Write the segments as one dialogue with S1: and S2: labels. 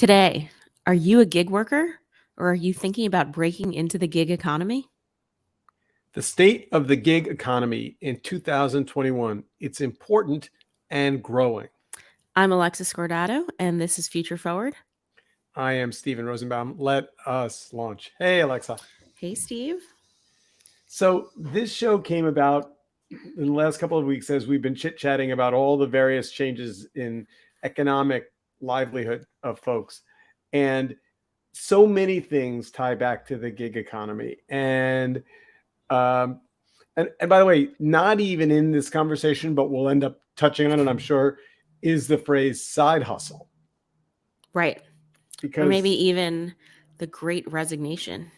S1: Today, are you a gig worker or are you thinking about breaking into the gig economy?
S2: The state of the gig economy in 2021. It's important and growing.
S1: I'm Alexis Scordato, and this is Future Forward.
S2: I am Stephen Rosenbaum. Let us launch. Hey, Alexa.
S1: Hey, Steve.
S2: So, this show came about in the last couple of weeks as we've been chit chatting about all the various changes in economic livelihood of folks. And so many things tie back to the gig economy. Um, and by the way, not even in this conversation, but we'll end up touching on it, I'm sure, is the phrase side hustle.
S1: Right. Or
S2: Because,
S1: maybe even the Great Resignation.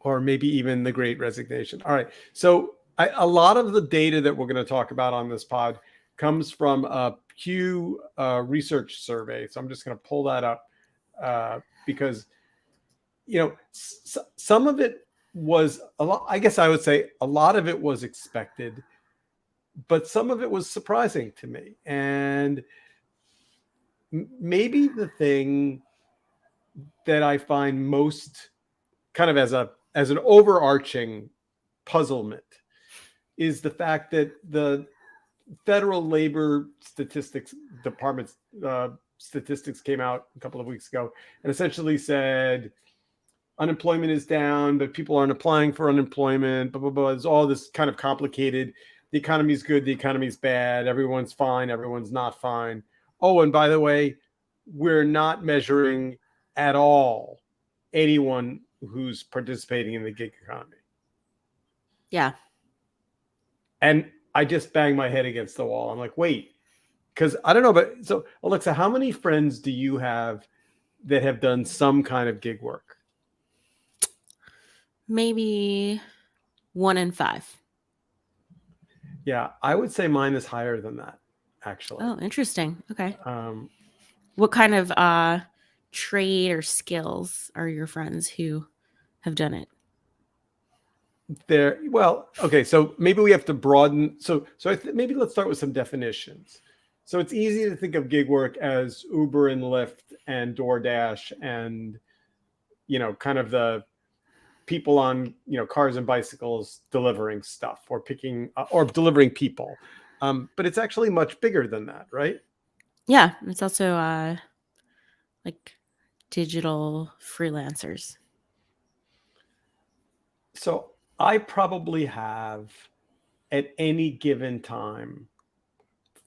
S2: or maybe even the Great Resignation. All right. So, a lot of the data that we're going to talk about on this pod comes from a Pew research survey. So, I'm just going to pull that up because, some of it was a lot. I guess I would say a lot of it was expected, but some of it was surprising to me. And maybe the thing that I find most kind of as an overarching puzzlement is the fact that the Federal Labor Statistics Department's statistics came out a couple of weeks ago and essentially said unemployment is down, but people aren't applying for unemployment. Blah blah blah. It's all this kind of complicated. The economy's good. The economy's bad. Everyone's fine. Everyone's not fine. Oh, and by the way, we're not measuring at all anyone who's participating in the gig economy.
S1: Yeah.
S2: And I just banged my head against the wall. I'm like, wait, because I don't know, but so Alexa, how many friends do you have that have done some kind of gig work?
S1: Maybe 1 in 5.
S2: Yeah, I would say mine is higher than that, actually.
S1: Oh, interesting. Okay. What kind of trade or skills are your friends who have done it?
S2: Okay, so maybe we have to broaden. So maybe let's start with some definitions. So it's easy to think of gig work as Uber and Lyft and DoorDash and, kind of the people on, cars and bicycles delivering stuff or delivering people. But it's actually much bigger than that, right?
S1: Yeah. It's also like digital freelancers.
S2: So I probably have at any given time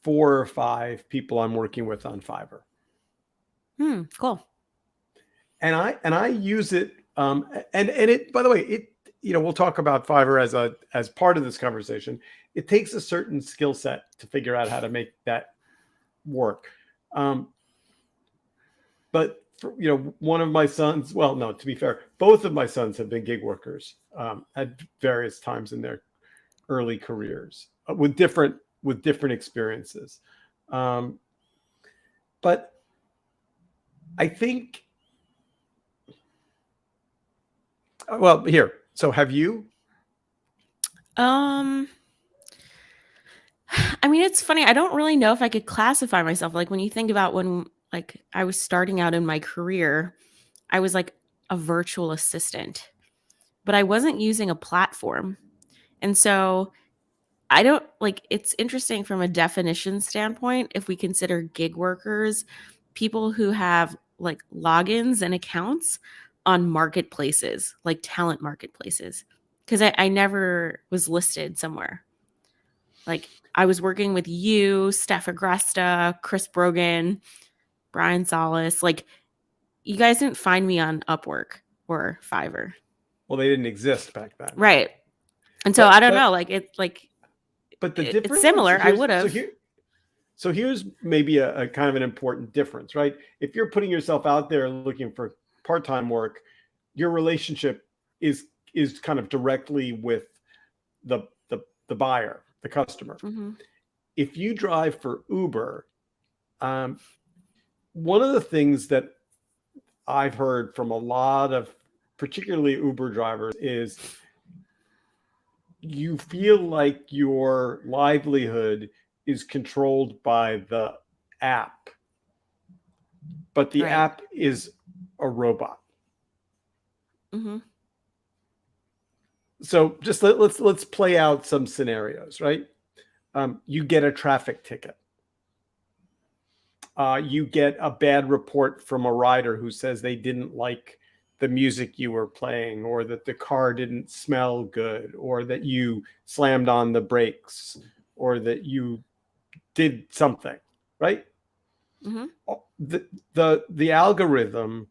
S2: 4 or 5 people I'm working with on Fiverr.
S1: Cool.
S2: And I use it. And it, by the way, we'll talk about Fiverr as part of this conversation. It takes a certain skill set to figure out how to make that work. But one of my sons, well, no, to be fair, both of my sons have been gig workers at various times in their early careers with different experiences. But I think, well, here. So have you?
S1: I mean, it's funny. I don't really know if I could classify myself. Like when you think about when like I was starting out in my career, I was like a virtual assistant, but I wasn't using a platform. And so I don't like it's interesting from a definition standpoint if we consider gig workers people who have like logins and accounts on marketplaces, like talent marketplaces, because I never was listed somewhere. Like I was working with you, Steph Agresta, Chris Brogan, Brian Solis. Like you guys didn't find me on Upwork or Fiverr.
S2: Well, they didn't exist back then.
S1: Right. And so I don't know, like it's like
S2: but the
S1: it's
S2: difference,
S1: similar. I would have.
S2: So here's maybe a kind of an important difference, right? If you're putting yourself out there looking for part-time work, your relationship is kind of directly with the buyer, the customer.
S1: Mm-hmm.
S2: If you drive for Uber, one of the things that I've heard from a lot of particularly Uber drivers is you feel like your livelihood is controlled by the app but the
S1: Right.
S2: app is a robot.
S1: Mm-hmm.
S2: So just let's play out some scenarios, right? You get a traffic ticket. You get a bad report from a rider who says they didn't like the music you were playing, or that the car didn't smell good, or that you slammed on the brakes, or that you did something, right?
S1: Mm-hmm.
S2: The algorithm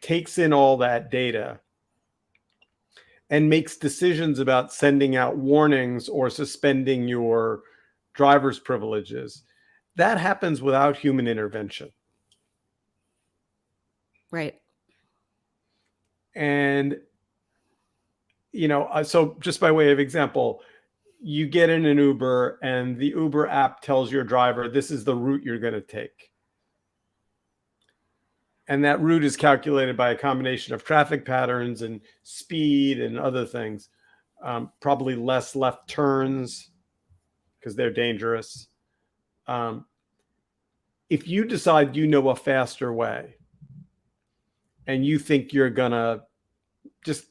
S2: takes in all that data and makes decisions about sending out warnings or suspending your driver's privileges. That happens without human intervention.
S1: Right.
S2: And, so just by way of example, you get in an Uber and the Uber app tells your driver, this is the route you're going to take. And that route is calculated by a combination of traffic patterns and speed and other things. Probably less left turns because they're dangerous. If you decide you know a faster way and you think you're going to just,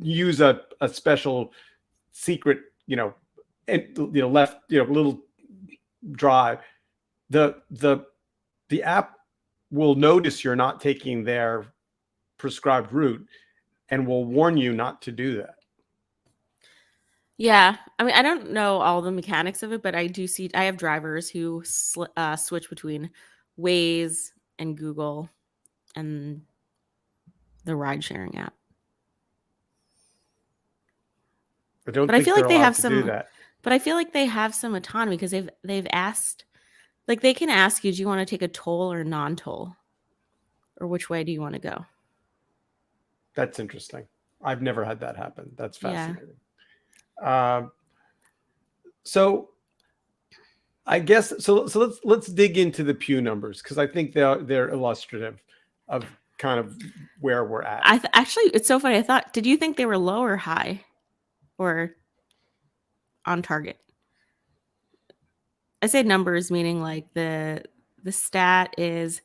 S2: use a special secret, left, little drive, the app will notice you're not taking their prescribed route and will warn you not to do that.
S1: Yeah. I mean, I don't know all the mechanics of it, but I do see, I have drivers who switch between Waze and Google and the ride sharing app.
S2: I don't
S1: But I
S2: think
S1: feel
S2: they're
S1: like they
S2: allowed
S1: have
S2: to do
S1: some,
S2: that.
S1: but I feel like they have some autonomy because they've asked, like they can ask you, do you want to take a toll or non-toll? Or which way do you want to go?
S2: That's interesting. I've never had that happen. That's
S1: Yeah.
S2: fascinating. So I guess so. So let's dig into the Pew numbers, because I think they're illustrative of kind of where we're at.
S1: Actually, it's so funny. Did you think they were low or high or on target? I say numbers, meaning like the stat is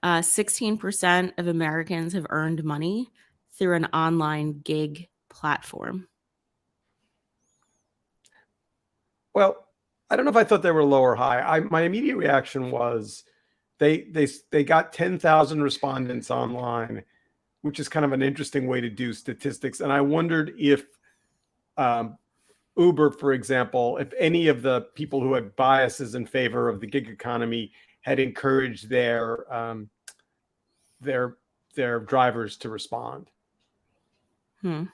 S1: 16% of Americans have earned money through an online gig platform.
S2: Well, I don't know if I thought they were low or high. My immediate reaction was they got 10,000 respondents online, which is kind of an interesting way to do statistics. And I wondered if Uber, for example, if any of the people who had biases in favor of the gig economy had encouraged their drivers to respond.
S1: Hmm.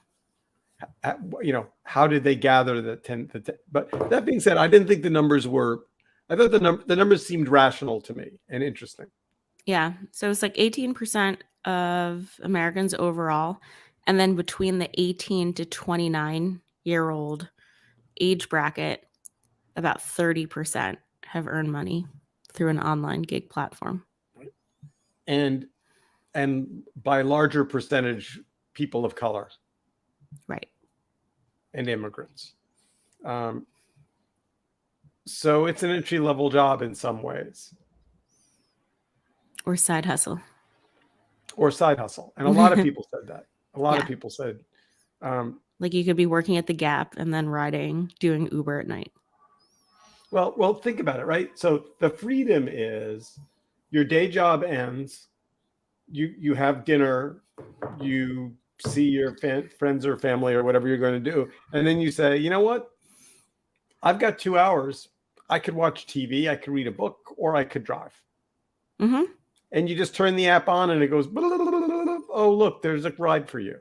S2: How did they gather the 10? But that being said, I didn't think the numbers were. I thought the numbers seemed rational to me and interesting.
S1: Yeah. So it's like 18% of Americans overall. And then between the 18 to 29-year-old age bracket, about 30% have earned money through an online gig platform.
S2: And by larger percentage, people of color.
S1: Right.
S2: And immigrants. So it's an entry level job in some ways.
S1: Or side hustle.
S2: Or side hustle. And a lot of people said that. A lot of people said.
S1: Like you could be working at the Gap and then doing Uber at night.
S2: Well, think about it, right? So the freedom is your day job ends, you have dinner, you see your friends or family or whatever you're going to do, and then you say, you know what? I've got 2 hours. I could watch TV, I could read a book, or I could drive.
S1: Mm-hmm.
S2: And you just turn the app on and it goes, oh, look, there's a ride for you.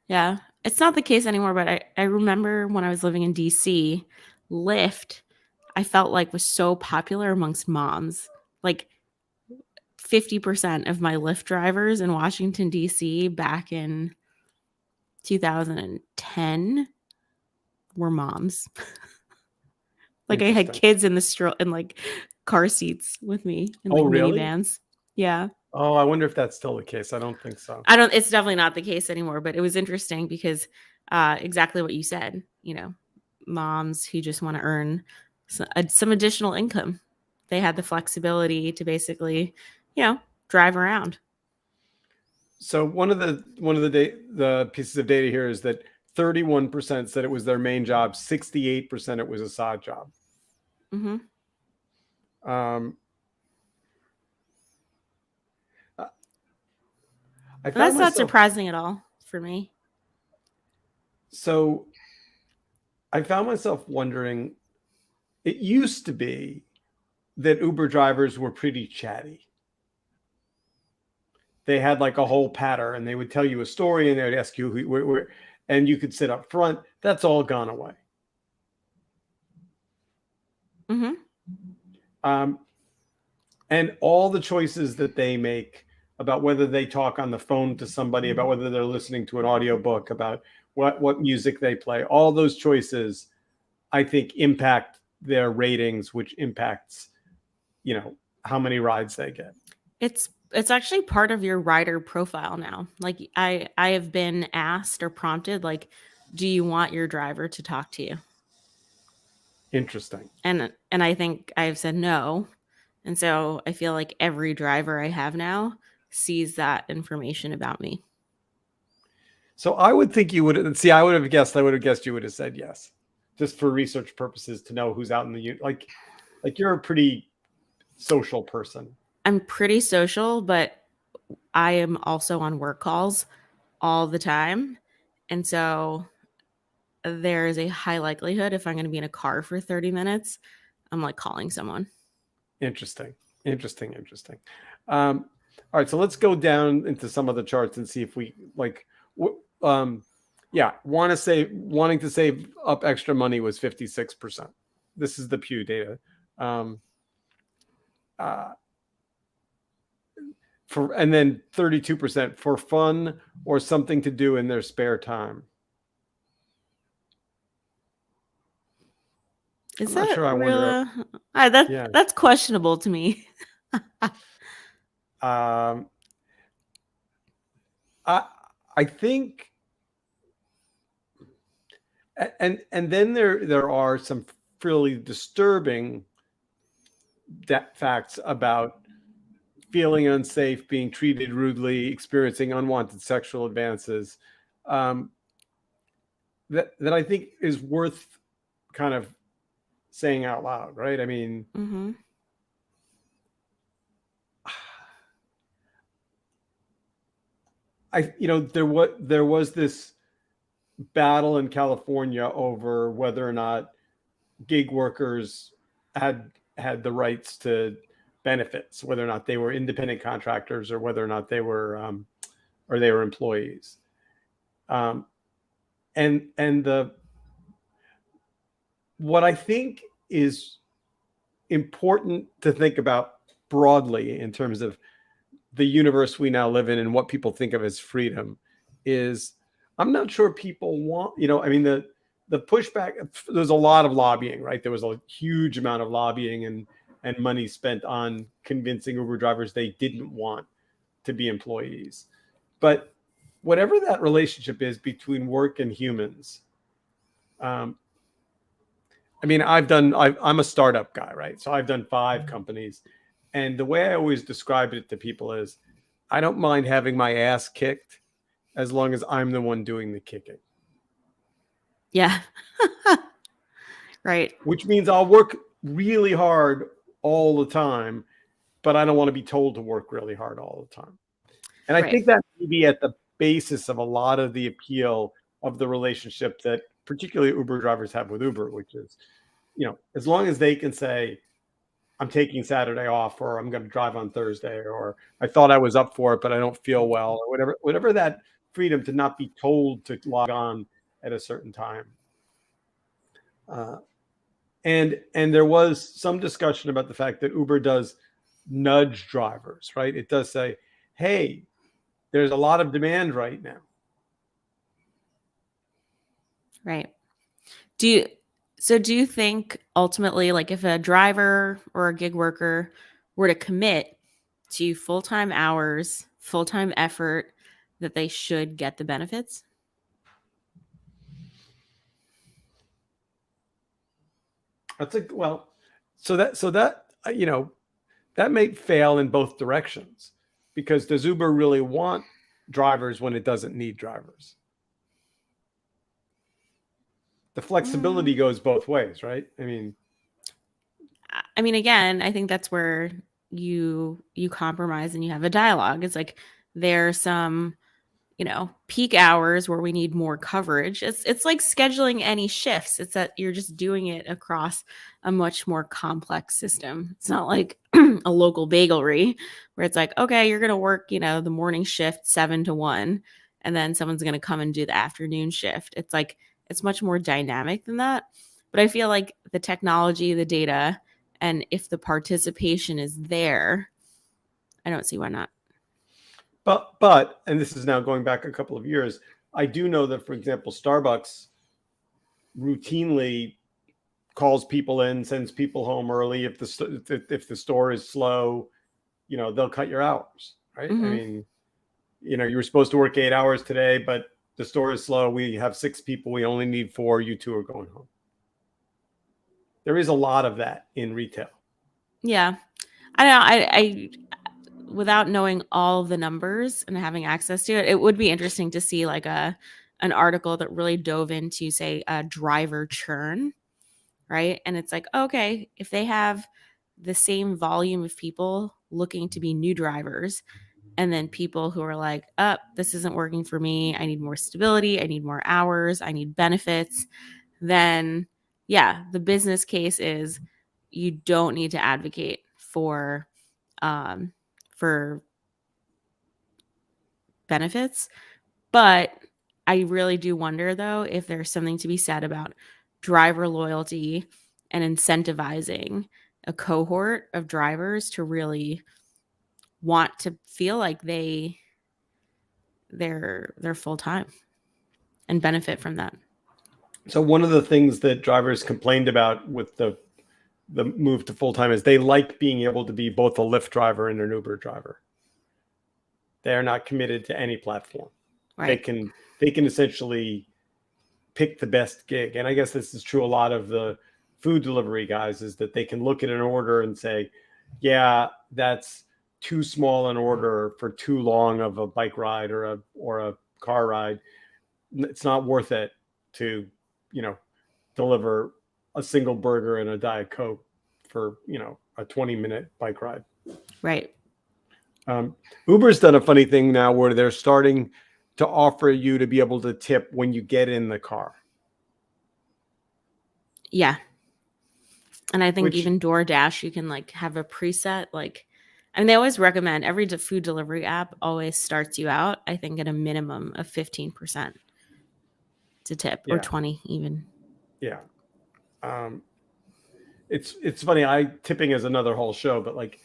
S1: Yeah. It's not the case anymore, but I remember when I was living in DC, Lyft, I felt like was so popular amongst moms. Like 50% of my Lyft drivers in Washington, D.C. back in 2010 were moms. Like I had kids in in like car seats with me in like minivans. Yeah.
S2: Oh, I wonder if that's still the case. I don't think so.
S1: It's definitely not the case anymore, but it was interesting because exactly what you said, moms who just want to earn some additional income. they had the flexibility to basically, drive around.
S2: So one of the pieces of data here is that 31% said it was their main job, 68% it was a side job.
S1: Mm-hmm.
S2: Um, I
S1: And
S2: found
S1: that's not
S2: myself
S1: surprising at all for me.
S2: so I found myself wondering. It used to be that Uber drivers were pretty chatty. They had like a whole patter, and they would tell you a story, and they would ask you where, and you could sit up front. That's all gone away.
S1: Mm-hmm.
S2: Um, and all the choices that they make about whether they talk on the phone to somebody, about whether they're listening to an audiobook, about what music they play, all those choices, I think, impact their ratings, which impacts, how many rides they get.
S1: It's actually part of your rider profile now. Like I have been asked or prompted, like, do you want your driver to talk to you?
S2: Interesting.
S1: And I think I've said no. And so I feel like every driver I have now sees that information about me.
S2: So I would think you would see. I would have guessed you would have said yes, just for research purposes to know who's out in the like you're a pretty social person.
S1: I'm pretty social, but I am also on work calls all the time. And so there is a high likelihood if I'm going to be in a car for 30 minutes, I'm like calling someone.
S2: Interesting. All right, so let's go down into some of the charts and see if we like. Wanting to save up extra money was 56%. This is the Pew data. And then 32% for fun or something to do in their spare time.
S1: Is
S2: I'm not
S1: that
S2: sure. I wonder.
S1: real?
S2: Yeah.
S1: That's questionable to me.
S2: Um, I think, and then there are some fairly disturbing facts about feeling unsafe, being treated rudely, experiencing unwanted sexual advances. That I think is worth kind of saying out loud, right? I mean,
S1: Mm-hmm.
S2: there was this battle in California over whether or not gig workers had the rights to benefits, whether or not they were independent contractors or whether or not they were employees. And what I think is important to think about broadly in terms of the universe we now live in and what people think of as freedom is, I'm not sure people want, I mean, the pushback, there's a lot of lobbying, right? There was a huge amount of lobbying and money spent on convincing Uber drivers they didn't want to be employees. But whatever that relationship is between work and humans, I mean, I'm a startup guy, right? So I've done 5 companies. And the way I always describe it to people is I don't mind having my ass kicked as long as I'm the one doing the kicking.
S1: Yeah. Right.
S2: Which means I'll work really hard all the time, but I don't want to be told to work really hard all the time. And I
S1: Right.
S2: think that may be at the basis of a lot of the appeal of the relationship that particularly Uber drivers have with Uber, which is, as long as they can say, I'm taking Saturday off, or I'm going to drive on Thursday, or I thought I was up for it, but I don't feel well, or whatever that freedom to not be told to log on at a certain time. And there was some discussion about the fact that Uber does nudge drivers, right? It does say, hey, there's a lot of demand right now.
S1: Right. Do you think ultimately, like, if a driver or a gig worker were to commit to full-time hours, full-time effort, that they should get the benefits?
S2: That's so that you know, that may fail in both directions, because does Uber really want drivers when it doesn't need drivers? The flexibility
S1: Mm,
S2: goes both ways, right?
S1: I mean, again, I think that's where you compromise and you have a dialogue. It's like there's some, peak hours where we need more coverage. It's like scheduling any shifts. It's that you're just doing it across a much more complex system. It's not like a local bagelry where it's like, okay, you're gonna work, the morning shift 7 to 1, and then someone's gonna come and do the afternoon shift. It's like it's much more dynamic than that. But I feel like the technology, the data, and if the participation is there, I don't see why not.
S2: But and this is now going back a couple of years. I do know that, for example, Starbucks routinely calls people in, sends people home early. If the store is slow, they'll cut your hours, right?
S1: Hmm.
S2: You were supposed to work 8 hours today, but the store is slow. We have 6 people. We only need 4. You 2 are going home. There is a lot of that in retail.
S1: Yeah. I don't know. I without knowing all of the numbers and having access to it, it would be interesting to see like an article that really dove into, say, a driver churn, right? And it's like, okay, if they have the same volume of people looking to be new drivers, and then people who are like, up, this isn't working for me. I need more stability. I need more hours. I need benefits. Then, yeah, the business case is you don't need to advocate um, for benefits. But I really do wonder, though, if there's something to be said about driver loyalty and incentivizing a cohort of drivers to really want to feel like they're full time and benefit from that.
S2: So one of the things that drivers complained about with the move to full time is they like being able to be both a Lyft driver and an Uber driver. They are not committed to any platform. They
S1: Right.
S2: can essentially pick the best gig. And I guess this is true a lot of the food delivery guys, is that they can look at an order and say, yeah, that's too small an order for too long of a bike ride or a car ride. It's not worth it to, deliver a single burger and a Diet Coke for, a 20-minute bike ride.
S1: Right.
S2: Uber's done a funny thing now where they're starting to offer you to be able to tip when you get in the car,
S1: Yeah. And I think
S2: which,
S1: even DoorDash, you can like have a preset. Like, I mean, they always recommend every food delivery app always starts you out, I think, at a minimum of 15% to tip, or
S2: yeah,
S1: 20 even.
S2: yeah. Um, it's funny. Tipping is another whole show, but like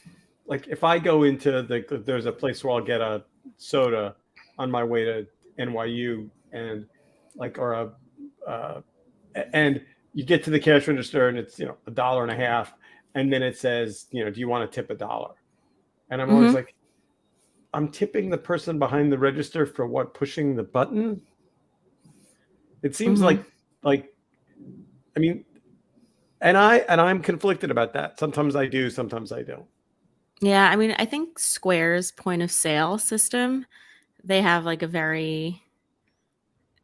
S2: if I go into there's a place where I'll get a soda on my way to NYU, and like or a uh, and you get to the cash register and it's $1.50, and then it says, do you want to tip $1? And I'm always
S1: Hmm.
S2: like, I'm tipping the person behind the register for what, pushing the button? It seems
S1: Hmm.
S2: like I mean, and I'm conflicted about that. Sometimes I do, sometimes I don't.
S1: Yeah. I mean, I think Square's point of sale system, they have like a very,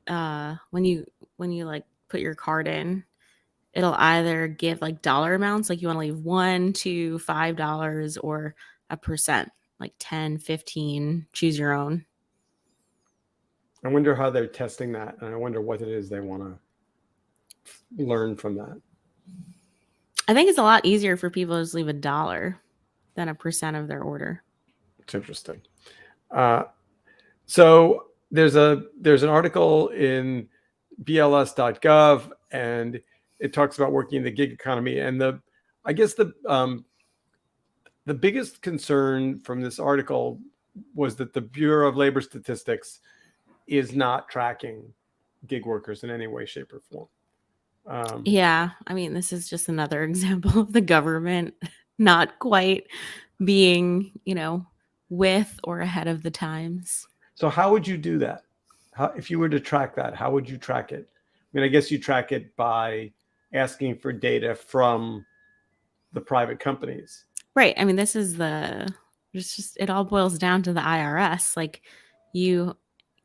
S1: when you like put your card in, it'll either give like dollar amounts, like you want to leave 1 to $5, or a percent, like 10, 15, choose your own.
S2: I wonder how they're testing that, and I wonder what it is they want to learn from that.
S1: I think it's a lot easier for people to just leave $1 than a percent of their order.
S2: It's interesting. Uh, so there's an article in bls.gov, and it talks about working in the gig economy. And I guess the biggest concern from this article was that the Bureau of Labor Statistics is not tracking gig workers in any way, shape, or form.
S1: Yeah, I mean, this is just another example of the government not quite being, with or ahead of the times.
S2: So how would you do that? If you were to track that, how would you track it? I mean, I guess you track it by asking for data from the private companies.
S1: Right. I mean, this is it's just it all boils down to the IRS. Like you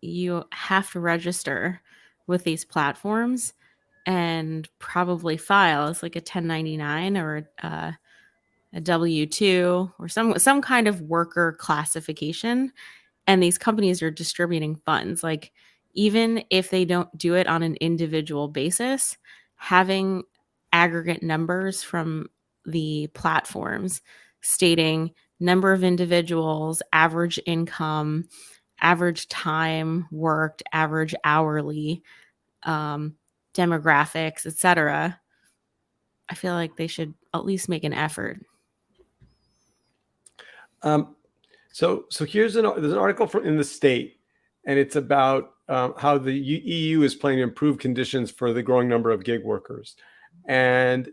S1: you have to register with these platforms and probably file as like a 1099 or a W-2 or some kind of worker classification, and these companies are distributing funds. Like, even if they don't do it on an individual basis, having aggregate numbers from the platforms stating number of individuals, average income, average time worked, average hourly, um, demographics, etc. I feel like they should at least make an effort.
S2: So there's an article in the State, and it's about how the EU is planning to improve conditions for the growing number of gig workers. And,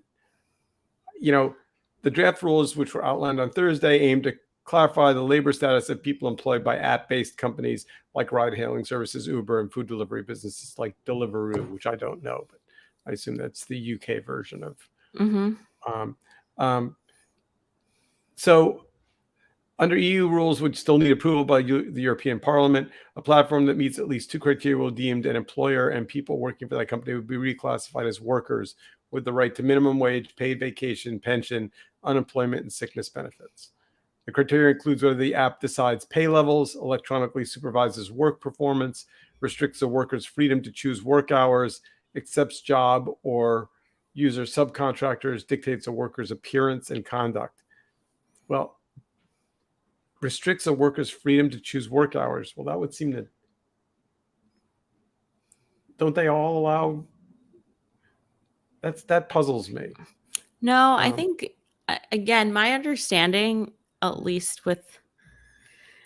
S2: the draft rules, which were outlined on Thursday, aim to clarify the labor status of people employed by app-based companies like ride-hailing services, Uber, and food delivery businesses like Deliveroo, which I don't know, but I assume that's the UK version of.
S1: Mm-hmm.
S2: So under EU rules, which still need approval by the European Parliament, a platform that meets at least two criteria will be deemed an employer, and people working for that company would be reclassified as workers with the right to minimum wage, paid vacation, pension, unemployment, and sickness benefits. The criteria includes whether the app decides pay levels, electronically supervises work performance, restricts a worker's freedom to choose work hours, accepts job or user subcontractors, dictates a worker's appearance and conduct. Well, restricts a worker's freedom to choose work hours. Well, that would seem to, don't they all allow? That puzzles me.
S1: No, I think, again, my understanding, at least with,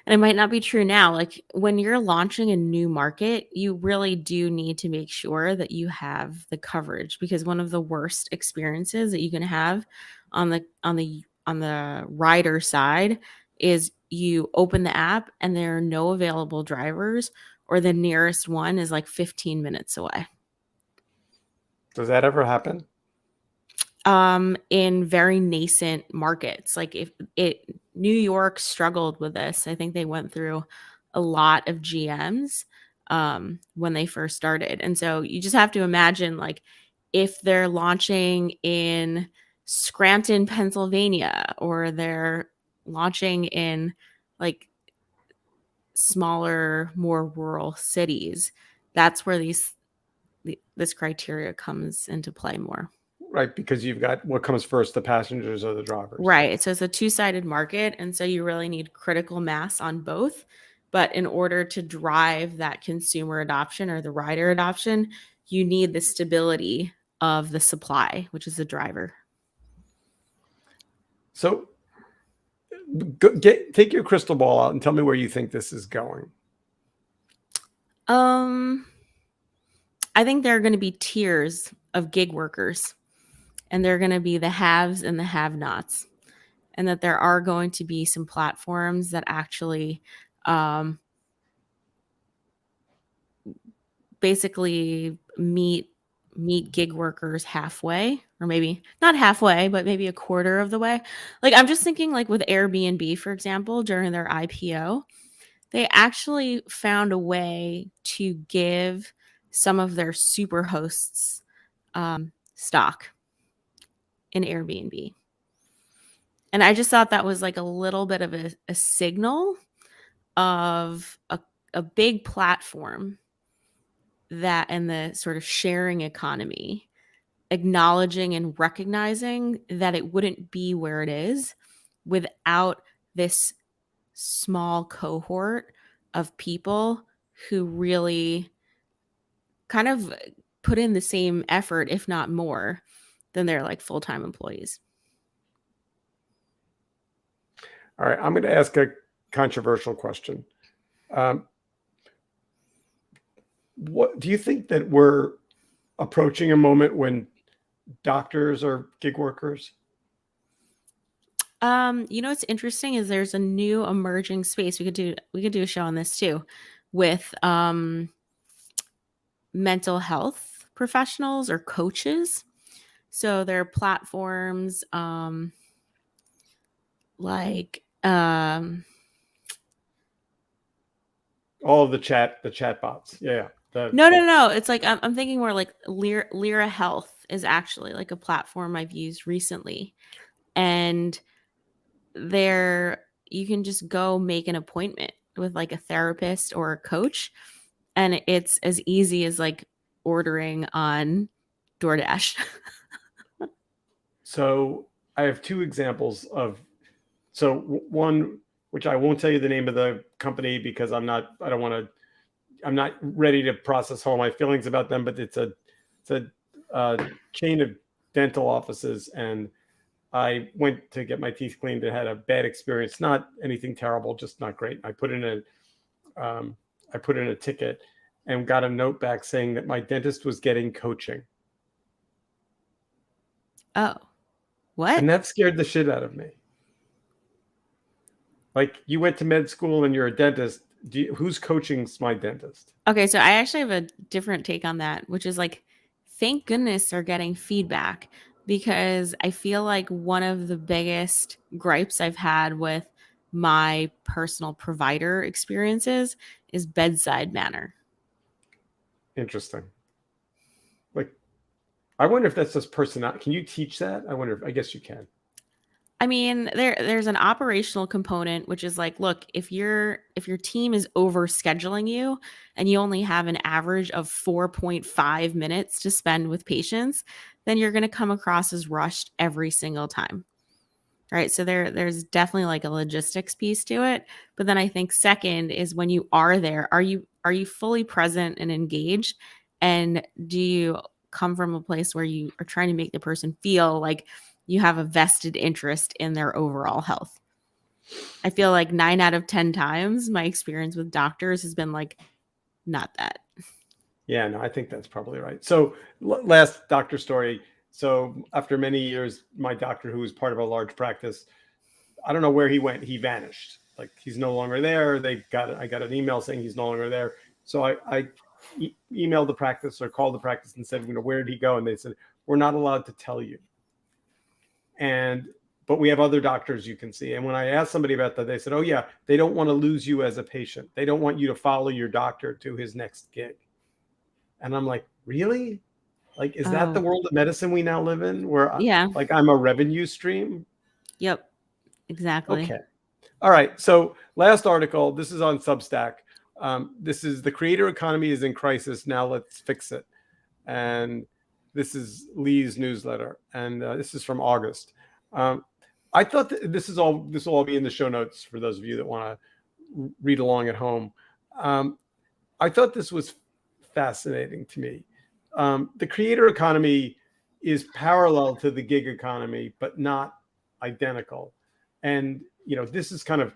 S1: and it might not be true now, like when you're launching a new market, you really do need to make sure that you have the coverage, because one of the worst experiences that you can have on the rider side is you open the app and there are no available drivers, or the nearest one is like 15 minutes away.
S2: Does that ever happen?
S1: In very nascent markets. Like, if New York struggled with this. I think they went through a lot of GMs when they first started. And so you just have to imagine, like, if they're launching in Scranton, Pennsylvania, or they're launching in like smaller, more rural cities, that's where this criteria comes into play more.
S2: Right, because you've got what comes first, the passengers or the drivers.
S1: Right. So it's a two-sided market. And so you really need critical mass on both. But in order to drive that consumer adoption or the rider adoption, you need the stability of the supply, which is the driver.
S2: So take your crystal ball out and tell me where you think this is going.
S1: I think there are going to be tiers of gig workers, and they're going to be the haves and the have-nots, and that there are going to be some platforms that actually basically meet gig workers halfway, or maybe not halfway, but maybe a quarter of the way. Like, I'm just thinking, like with Airbnb, for example, during their IPO, they actually found a way to give some of their super hosts stock in Airbnb. And I just thought that was like a little bit of a signal of a big platform that, and the sort of sharing economy, acknowledging and recognizing that it wouldn't be where it is without this small cohort of people who really kind of put in the same effort, if not more, than their like full-time employees.
S2: All right, I'm going to ask a controversial question. What do you think that we're approaching a moment when doctors are gig workers?
S1: What's interesting is there's a new emerging space. We could do a show on this too, with mental health professionals or coaches. So there are platforms. like
S2: All of the chat bots. Yeah.
S1: no. It's like I'm thinking more like Lyra Health is actually like a platform I've used recently, and there you can just go make an appointment with like a therapist or a coach, and it's as easy as like ordering on DoorDash.
S2: So I have two examples of, one, which I won't tell you the name of the company because I'm not ready to process all my feelings about them, but it's a chain of dental offices, and I went to get my teeth cleaned and had a bad experience. Not anything terrible, just not great. I put in a ticket and got a note back saying that my dentist was getting coaching.
S1: Oh, what?
S2: And that scared the shit out of me. Like, you went to med school and you're a dentist. Who's coaching's my dentist?
S1: Okay, so I actually have a different take on that, which is like, thank goodness they're getting feedback, because I feel like one of the biggest gripes I've had with my personal provider experiences is bedside manner.
S2: Interesting. Like, I wonder if that's just personality. Can you teach that? I guess you can.
S1: I mean, there's an operational component, which is like, look, if your team is over scheduling you and you only have an average of 4.5 minutes to spend with patients, then you're going to come across as rushed every single time. Right? So there's definitely like a logistics piece to it, but then I think second is when you are there, are you fully present and engaged, and do you come from a place where you are trying to make the person feel like you have a vested interest in their overall health? I feel like 9 out of 10 times my experience with doctors has been like, not that.
S2: Yeah, no, I think that's probably right. So last doctor story. So after many years, my doctor, who was part of a large practice, I don't know where he went. He vanished. Like, he's no longer there. I got an email saying he's no longer there. So I emailed the practice or called the practice and said, where did he go? And they said, we're not allowed to tell you. But we have other doctors you can see. And when I asked somebody about that, they said, oh yeah, they don't want to lose you as a patient. They don't want you to follow your doctor to his next gig. And I'm like, really? Like, is that the world of medicine we now live in, where
S1: Yeah.
S2: like I'm a revenue stream?
S1: Yep. Exactly.
S2: Okay. All right. So last article, this is on Substack. This is the creator economy is in crisis. Now let's fix it. And this is Lee's newsletter. And this is from August. I thought that this will all be in the show notes for those of you that want to read along at home. I thought this was fascinating to me. The creator economy is parallel to the gig economy, but not identical. And, this is kind of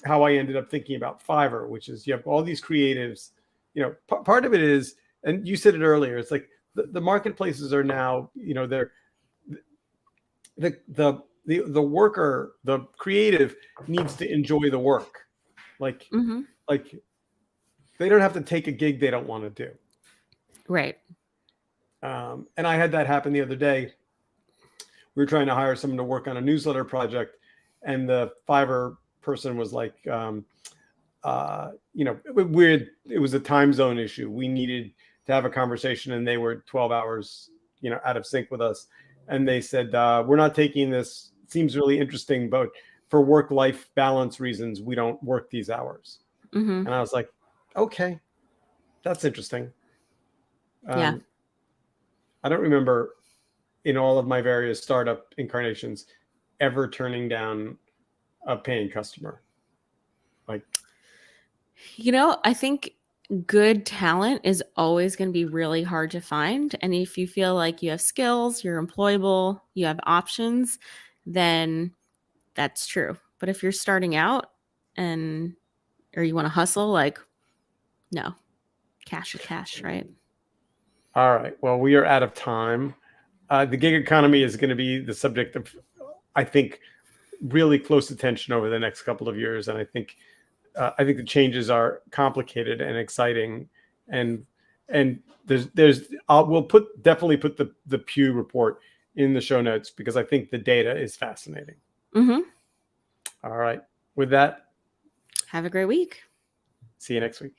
S2: how I ended up thinking about Fiverr, which is you have all these creatives. Part of it is, and you said it earlier, it's like the marketplaces are now, they're the worker, the creative needs to enjoy the work. Like, like they don't have to take a gig they don't want to do.
S1: Right.
S2: And I had that happen the other day. We were trying to hire someone to work on a newsletter project, and the Fiverr person was like, weird. It was a time zone issue. We needed to have a conversation, and they were 12 hours, out of sync with us. And they said, we're not taking this. It seems really interesting, but for work-life balance reasons, we don't work these hours. And I was like, okay, that's interesting.
S1: Yeah.
S2: I don't remember in all of my various startup incarnations ever turning down a paying customer. Like,
S1: I think good talent is always going to be really hard to find. And if you feel like you have skills, you're employable, you have options, then that's true. But if you're starting out or you want to hustle, like, no, cash is cash, right?
S2: all right, well, we are out of time. The gig economy is going to be the subject of, I think, really close attention over the next couple of years. And I think the changes are complicated and exciting. And we'll definitely put the Pew report in the show notes, because I think the data is fascinating. All right. With that,
S1: Have a great week.
S2: see you next week.